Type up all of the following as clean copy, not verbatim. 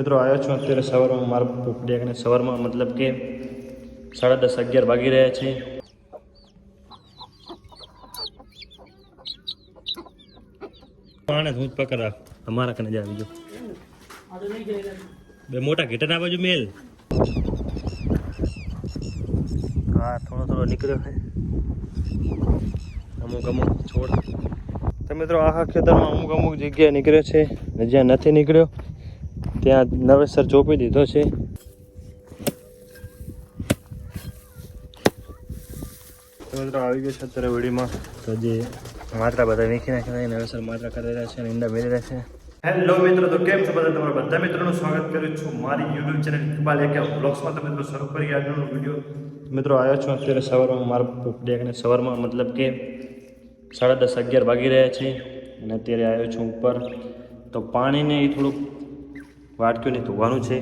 મિત્રો આવ્યો છું અત્યારે સવારમાં મારા પોપડિયાને સવારમાં મતલબ કે 10:30 11 વાગી રહ્યા છે. પાણે હું જ પકડ રાખ અમારા કને જ આવી જો બે મોટા ઘેટા ના બાજુ મેલ હા થોડો નીકળ્યો છે અમુક છોડ. તો મિત્રો આખા ખેતરમાં અમુક જગ્યાએ નીકળ્યો છે, જ્યાં નથી નીકળ્યો ત્યાં નવેસર ચોપી દીધો છે. તો મિત્રો આવી ગયો છે અત્યારે વેડીમાં. તો જે માત્રા બધા વીખી નાખ્યા નવેસર માત્રા કરી રહ્યા છે અને ઈંડા મેળવી રહ્યા છે. હેલો મિત્રો, તો કેમ છો બધા? તમારા બધા મિત્રોનું સ્વાગત કરું છું મારી યુટ્યુબ ચેનલ ઇકબાલ એકે બ્લોગ્સમાં. તો મિત્રો શરૂ કરીએ આજનો વિડીયો. મિત્રો આવ્યો છું અત્યારે સવારમાં મારા પોપડિયાને સવારમાં મતલબ કે 10:30 11 વાગી રહ્યા છે અને અત્યારે આવ્યો છું ઉપર. તો પાણીને એ થોડુંક વાટક્યું નહીં ધોવાનું છે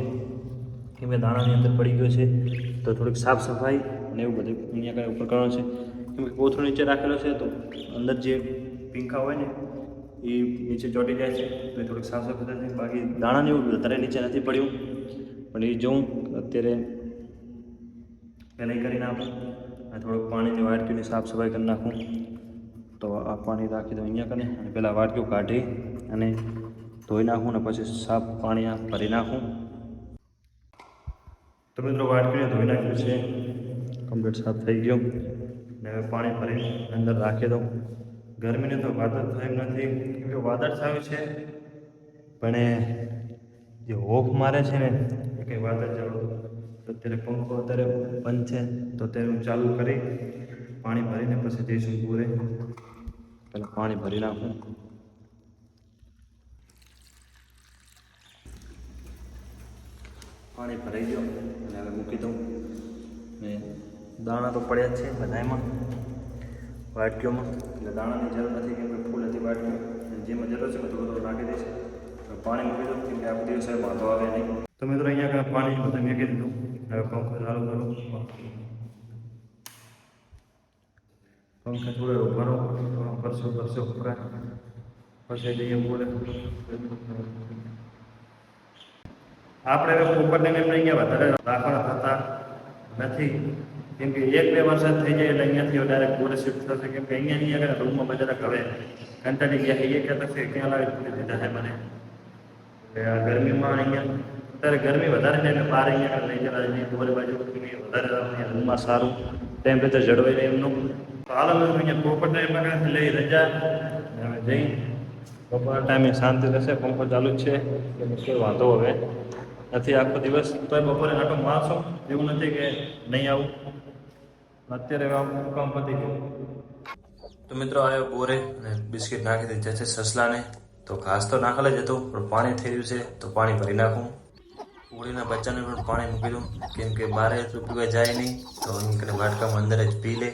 કેમ કે દાણાની અંદર પડી ગયો છે. તો થોડીક સાફ સફાઈ અને એવું બધું અહીંયા કાંઈ ઉપર કરવાનું છે કેમ કે કોથળો નીચે રાખેલો છે તો અંદર જે પીંખા હોય ને એ નીચે ચોંટી જાય છે. તો એ થોડીક સાફ સફાઈ થતી. બાકી દાણાને એવું વધારે નીચે નથી પડ્યું પણ એ જોઉં અત્યારે પહેલાં કરીને આપું અને થોડુંક પાણીની વાટકીની સાફ સફાઈ કરી નાખું. તો આ પાણી રાખી દઉં અહીંયા કને અને પહેલાં વાટક્યું કાઢી અને ધોઈ નાખું ને પછી સાફ પાણી ભરી નાખું. તો મિત્રો વાટકીને ધોઈ નાખ્યું છે, કમ્પ્લીટ સાફ થઈ ગયું ને હવે પાણી ભરીને અંદર રાખી દઉં. ગરમીને તો વાદળ થયું નથી કેમ કે વાદળ થયું છે પણ જે હોફ મારે છે ને એ કંઈ વાદળ જવું. તો અત્યારે પંખો અત્યારે બંધ છે તો અત્યારે હું ચાલુ કરી પાણી ભરીને પછી જઈશું પૂરે. પહેલાં પાણી ભરી નાખું. પાણી ભરાઈ ગયો અને હવે મૂકી દઉં. ને દાણા તો પડ્યા જ છે બધામાં વાટકીઓમાં, એટલે દાણાની જરૂર નથી કેમ કે ફૂલ હતી વાટકીઓ. જેમાં જરૂર છે થોડું નાખી દઈશ. પાણી મૂકી દઉં કેમ કે આખો દિવસ વાંધો આવે નહીં. તો મિત્રો અહીંયા આગળ પાણી બધું મૂકી દીધું. હવે પંખો ચાલુ કરું. પંખા થોડો ભરો કરશો ફૂકા પછી જઈએ બોલે. આપણે હવે પોપટને એમને અહીંયા વધારે રાખવાના થતા નથી કેમ કે 1-2 વરસાદ થઈ જાય એટલે અહીંયાથી ડાયરેક્ટ બોલે શિફ્ટ થશે કેમ કે અહીંયાની આગળ રૂમમાં બધા હવે કંટાળી ગયા એ કહેતા છે ક્યાં લાવી પૂરી દીધા છે મને. એટલે આ ગરમીમાં અહીંયા અત્યારે ગરમી વધારે છે એટલે બહાર અહીંયા આગળ લઈ જવા જઈએ બોલે બાજુ વધારે અહીંયા રૂમમાં સારું ટેમ્પરેચર જળવાઈ રહે એમનું. તો હાલ અમે અહીંયા પોપટને એમના કારણથી લઈ રજા હવે જઈ બપોરના ટાઈમે શાંતિ રહેશે. પંખો ચાલુ જ છે એટલે કોઈ વાંધો હવે નથી આખો દિવસ. તો બપોરે આટો મારશો એવું નથી કે નહીં આવું. અત્યારે કામ પતી ગયું. તો મિત્રો આવ્યો બોરે અને બિસ્કિટ નાખી દીધા છે સસલાને. તો ઘાસ તો નાખેલ જ હતું પણ પાણી થઈ રહ્યું છે તો પાણી ભરી નાખું. હોળીના બચ્ચાને પણ પાણી મૂકી દઉં કેમ કે બારે એટલું પીવા જાય નહીં તો નીકળે વાટકામાં અંદર જ પી લે.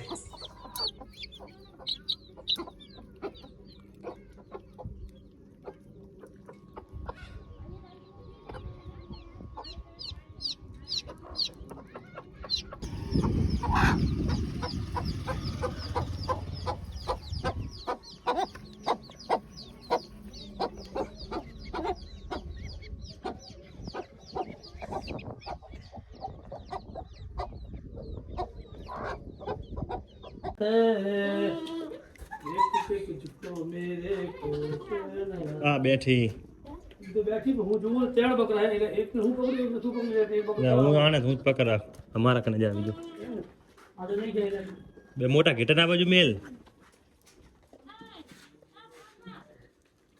હા બેઠી હું આને હું જ પકડ રાખ અમારા કને જ આવી જો બે મોટા ઘેટા ના બાજુ મેલ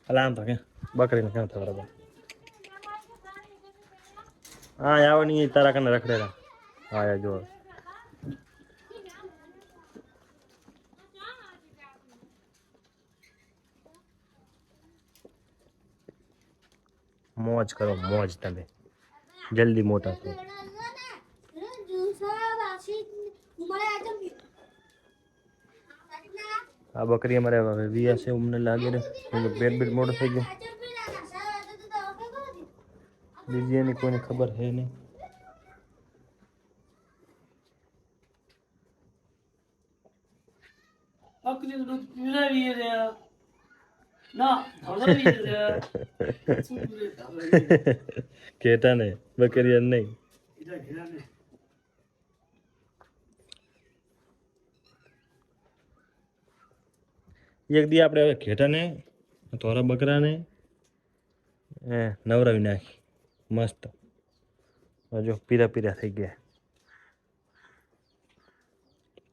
આમ થાય બકરીને કેમ થાય બરાબર. હા આવવાની તારા કને રખડેલા. હા જો મોજ કરો મોજ, તમે જલ્દી મોટા થો. આ બકરી અમારે વિયા છે અમને લાગે ને પેટ બેટ મોટો થઈ ગયો. બીજી એની કોઈને ખબર છે નહીં. ના ધવરાવી શું બોલે ધવરાવી ઘેટા ને બકરિયા નહીં. ઇધર ઘેરા ને એક દી આપણે હવે ઘેટાને થોડા બકરાને નવરાવી નાખી મસ્ત. જો પીરા પીરા થઈ ગયા,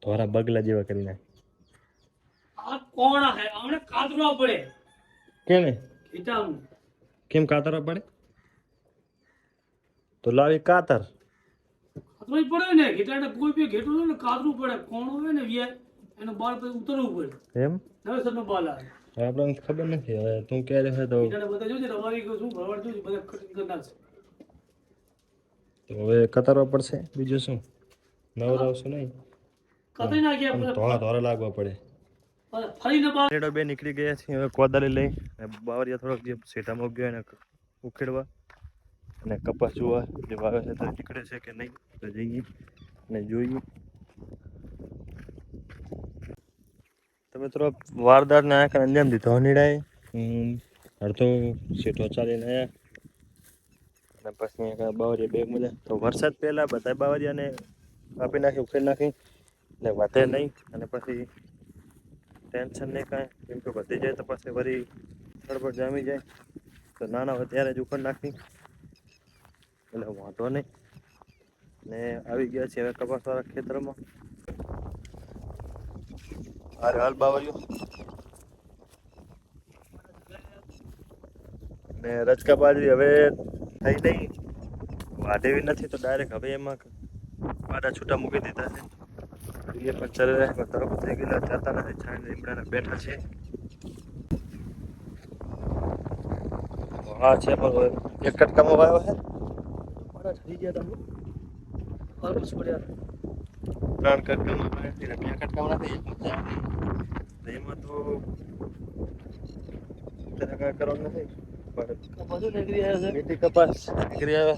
થોડા બગલા જેવા કરી નાખી. આ કોણ હે આમને કાતરવા પડે કેને ઘેટાનું કેમ કાતરવા પડે? તો લાવી કાતર. કાતરવું પડે ને ઘેટાને કોઈ બી ઘેટું હોય ને કાતરવું પડે. કોણ હોય ને વ્યાય એનો બાળ પછી ઉતરવું પડે. એમ નવેસરનો બાલ આવે આપણને ખબર નથી. હવે તું ક્યારે હોય તો ઘેટાને બધા જોજે રવારી ગયું શું ભરવાડ જોજે બધા કટિંગ કરી નાખશે. હવે કતારવા પડશે. બીજું શું, નવરાવશું નહીં. કતરી નાખી આપણે ધોળા ધોળા લાગવા પડે. ફરીને બાળ રેડો બે નીકળી ગયા છે. હવે કોદાળી લઈ બાવરિયા થોડોક જે સેટામાં ઉગ્યો એને ઉખેડવા અને કપાસ જોવા જે વાવે છે તો નીકળે છે કે નહીં તો જઈએ અને જોઈએ. તમે થોડોક વારદાર ને આખા અંજામ દીધો નીડાય. અડધો સેટો ચાલીને આવ્યા અને પછી બાવરિયા બે મળ્યા. તો વરસાદ પહેલા બધા બાવરિયાને કાપી નાખી ઉખેડ નાખી ને વધે નહીં. અને પછી ટેન્શન નહીં કાંઈ, કેમ કે વધી જાય તો પછી વળી ગડબડ જામી જાય. તો નાના હોય ત્યારે જ ઉખેડ નાખી એટલે વાંધો નહીં. ને આવી ગયા છે હવે કપાસવાળા ખેતરમાં. અરે હાલ બાવરિયો ને રચકા બાજરી હવે થઈ નહીં, વાઢેવી નથી તો ડાયરેક્ટ હવે એમાં પાડા છૂટા મૂકી દીધા છે. એ પણ ચલે રહ્યા તરફ થઈ ગયેલા જતા નથી. છાંય લીમડાના બેઠા છે. હા છે પણ એક કટકામાં વાયો છે. મારા થઈ ગયા તમે ઓલમોસ્ટ પડ્યા 3 કટકામાં વાયો છે. 2 કટકામાં નથી, એક જ એમાં તો કાંઈ કરવાનું નથી. પણ કપાસ નીકળી આવ્યા છે. મીઠી કપાસ નીકળી આવે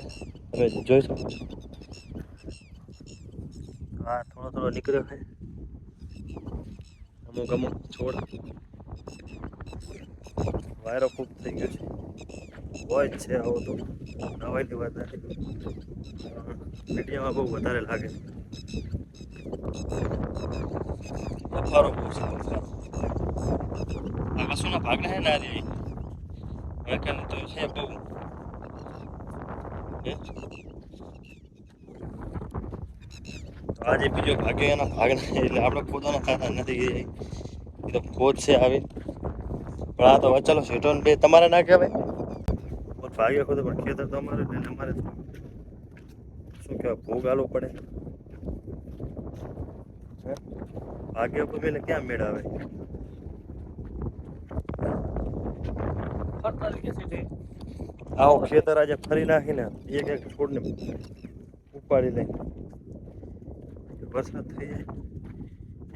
હવે જોઈશું. હા થોડો થોડો નીકળ્યો છે. અમુક અમુક છોડ વાયરો ખૂબ થઈ ગયો છે. હોય જ છે આવો તો નવાઈની વાત નથી. મીડિયામાં બહુ વધારે લાગે. બફારો બહુ છે બફારો. આ કશુંના ભાગને હે ના રે વેકેન તો છે બહુ. આજે બીજો ભાગ્યો એના ભાગને એટલે આપણે ખોદવાના થતા નથી. એ તો ખોદ છે આવી. પણ આ તો ચાલો સેટો બે તમારે ના કહેવાય. ભાગ્ય ખોદે પણ ખેતર તો અમારે ને અમારે શું કહેવાય ભોગ આલવો પડે. ભાગ્ય ઉપર પેલે ક્યાં મેળ આવે. આવો ખેતર આજે ફરી નાખીને એક એક છોડને ઉપાડી લે. વરસાદ થઈ જાય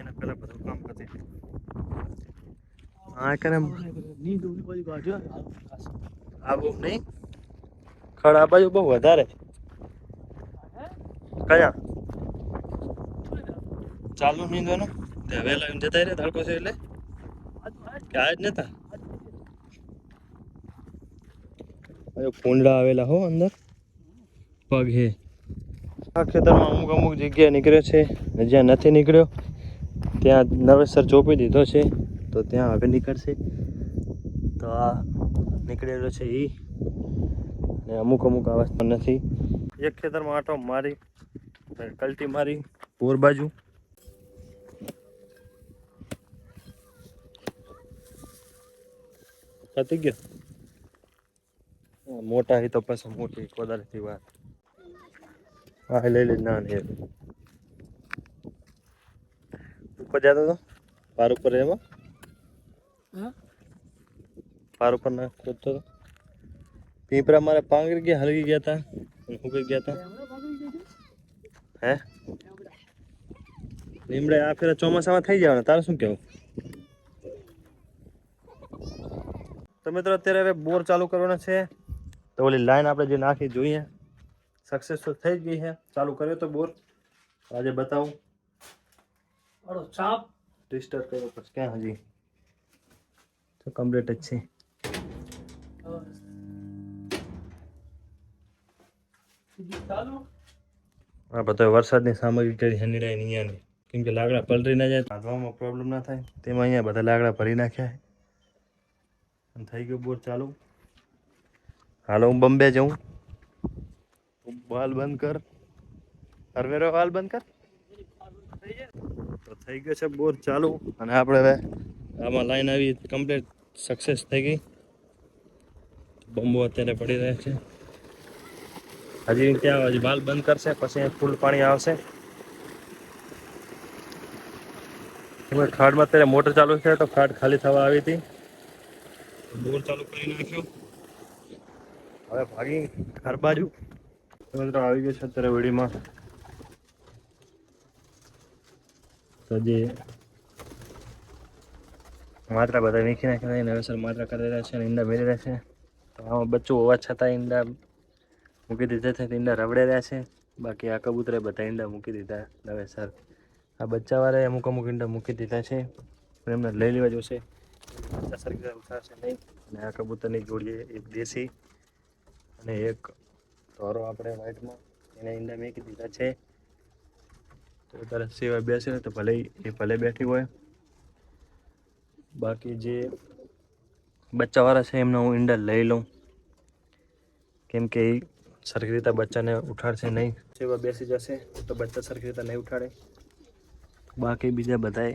એના પહેલા બધું કામ કરી દે. હા કરે નીંદ ઉડી બધી બાજુ આ બહુ નહીં ખડ આ બાજુ બહુ વધારે. કયા ચાલુ નીંદવાનું વહેલા જતા રહે તડકો છે એટલે કે આજ નતા કુંડા આવેલા હો અંદર પગ હે. આ ખેતરમાં અમુક અમુક જગ્યાએ નીકળ્યો છે. જ્યાં નથી નીકળ્યો ત્યાં નવેસર ચોપી દીધો છે તો ત્યાં હવે નીકળશે. તો આ નીકળેલો છે એ ને અમુક અમુક આવાજ પણ નથી. એક ખેતરમાં આટો મારી કલટી મારી પોર બાજુ પતી ગયો. મોટા હી તો પછી મોટી કોદાળીથી વાત હા લઈ લઈ ના નહીં ઉપર જતો હતો પાર ઉપર એમાં પાર ઉપર ના ખોદતો હતો. પીપરા મારે પાંગરી ગયા હલગી ગયા હતા ઉગી ગયા હતા. હે લીમડે આ ફેર ચોમાસામાં થઈ જવાના. તારે શું કેવું? તો મિત્રો અત્યારે હવે બોર ચાલુ કરવાનો છે. તો ઓલી લાઈન આપણે જે નાખી જોઈએ સક્સેસફુલ થઈ જ ગઈ છે. ચાલુ કર્યો તો બોર આજે બતાવું. ચાપ ડિસ્ટર્બ કર્યો પછી ક્યાં હજી કમ્પ્લીટ જ છે. ચાલો આ બધો વરસાદની સામગ્રી કરી હનીરાય અહીંયાની, કેમ કે લાકડા પલળી ના જાય, બાંધવામાં પ્રોબ્લેમ ના થાય, તેમાં અહીંયા બધા લાકડા ભરી નાખ્યા. અને થઈ ગયું બોર ચાલુ. હાલો હું બોમ્બે જાઉં. વાલ બંધ કર, હરવેરો વાલ બંધ કર. તો થઈ ગયો છે બોર ચાલુ. અને આપણે હવે આમાં લાઈન આવી કમ્પ્લીટ સક્સેસ થઈ ગઈ. બંબો અત્યારે પડી રહ્યા છે. હજી ત્યાં હજી વાલ બંધ કરશે, પછી ફૂલ પાણી આવશે. ખાડમાં અત્યારે મોટર ચાલુ છે, તો ખાડ ખાલી થવા આવી હતી, બોર ચાલુ કરી નાખ્યો. હવે ભાગી ઘર બાજુ. મિત્રો આવી ગયો છે અત્યારે વેડીમાં. તો જે માત્રા બધા વીખી નાખી નવેસર માત્રા કરી રહ્યા છે અને ઈંડા મેળવી રહ્યા છે. તો આમાં બચ્ચું હોવા છતાં ઈંડા મૂકી દીધા છે, ઈંડા રવડે રહ્યા છે. બાકી આ કબૂતરે બધા ઈંડા મૂકી દીધા નવેસર. આ બચ્ચાવાળાએ અમુક ઈંડા મૂકી દીધા છે, પણ એમને લઈ લેવા જોશે. બચ્ચા સરખી ઉઠાશે નહીં. અને આ કબૂતરની જોડીએ એક દેશી અને એક ધોરો આપણે વ્હાઈટમાં એને ઈંડા મૂકી દીધા છે. તો અત્યારે સિવાય બેસે તો ભલે એ ભલે બેઠી હોય. બાકી જે બચ્ચાવાળા છે એમને હું ઈંડા લઈ લઉં, કેમ કે એ સરખી રીતે બચ્ચાને ઉઠાડશે નહીં. સેવા બેસી જશે તો બચ્ચા સરખી રીતે નહીં ઉઠાડે. બાકી બીજા બધાએ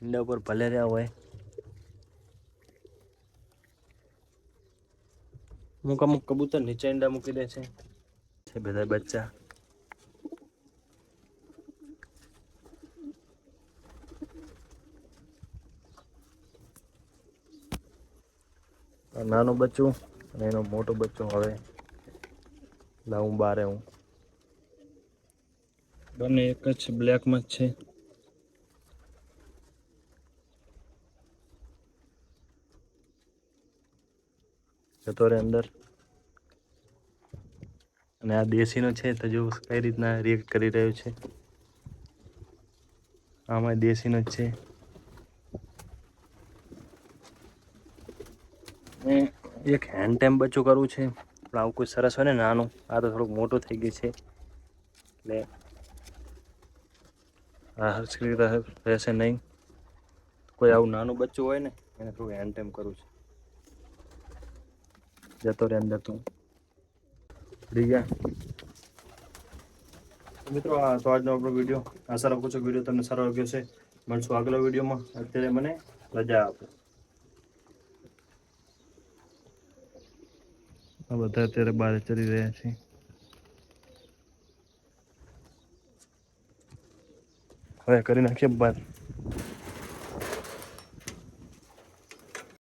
ઈંડા ઉપર ભલે રહ્યા હોય. અમુક કબૂતર નીચે ઈંડા મૂકી દે છે બધા બચ્ચા. નાનું બચ્ચું અને એનો મોટો બચ્ચો હવે લાવું બારે. હું બંને એક જ બ્લેકમાં જ છે. જતો રે અંદર. અને આ દેશીનો છે તો જો કઈ રીતના રિએક્ટ કરી રહ્યો છે. આમાં દેશીનો જ છે. એક હેન્ડ ટાઈમ બચ્ચું કરવું છે, પણ આવું કોઈ સરસ હોય ને નાનું. આ તો થોડુંક મોટું થઈ ગયું છે એટલે આ હરખી રીતે રહેશે નહીં. કોઈ આવું નાનું બચ્ચું હોય ને એને થોડું હેન્ડ ટાઈમ કરવું છે. જતો રે અંદર તું. ઠીક છે મિત્રો, આ તો આજનો આપણો વિડીયો. આશા રાખું છું વિડીયો તમને સારો લાગ્યો છે. મળશું આગલા વિડીયોમાં. અત્યારે મને રજા આપો. આ બધા અત્યારે બહાર ચડી રહ્યા છે. હવે કરી નાખીએ બંધ.